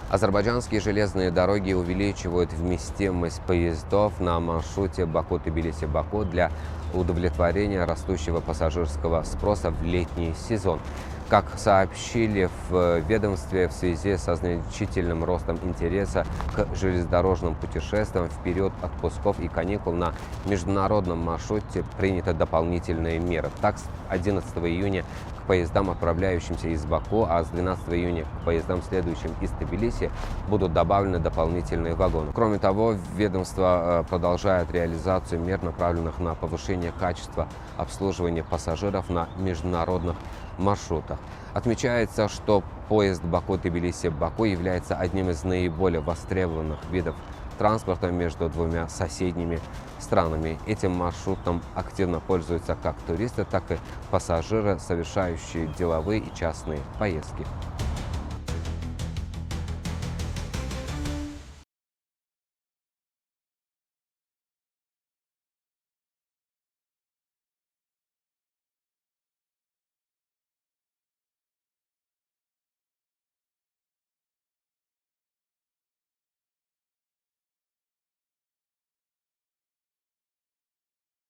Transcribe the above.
Азербайджанские железные дороги увеличивают вместимость поездов на маршруте Баку-Тбилиси-Баку для удовлетворения растущего пассажирского спроса в летний сезон. Как сообщили в ведомстве, в связи со значительным ростом интереса к железнодорожным путешествиям в период отпусков и каникул на международном маршруте приняты дополнительные меры. Так, с 11 июня к поездам, отправляющимся из Баку, а с 12 июня к поездам, следующим из Тбилиси, будут добавлены дополнительные вагоны. Кроме того, ведомство продолжает реализацию мер, направленных на повышение качества обслуживания пассажиров на международных маршрутах. Отмечается, что поезд Баку-Тбилиси-Баку является одним из наиболее востребованных видов транспорта между двумя соседними странами. Этим маршрутом активно пользуются как туристы, так и пассажиры, совершающие деловые и частные поездки.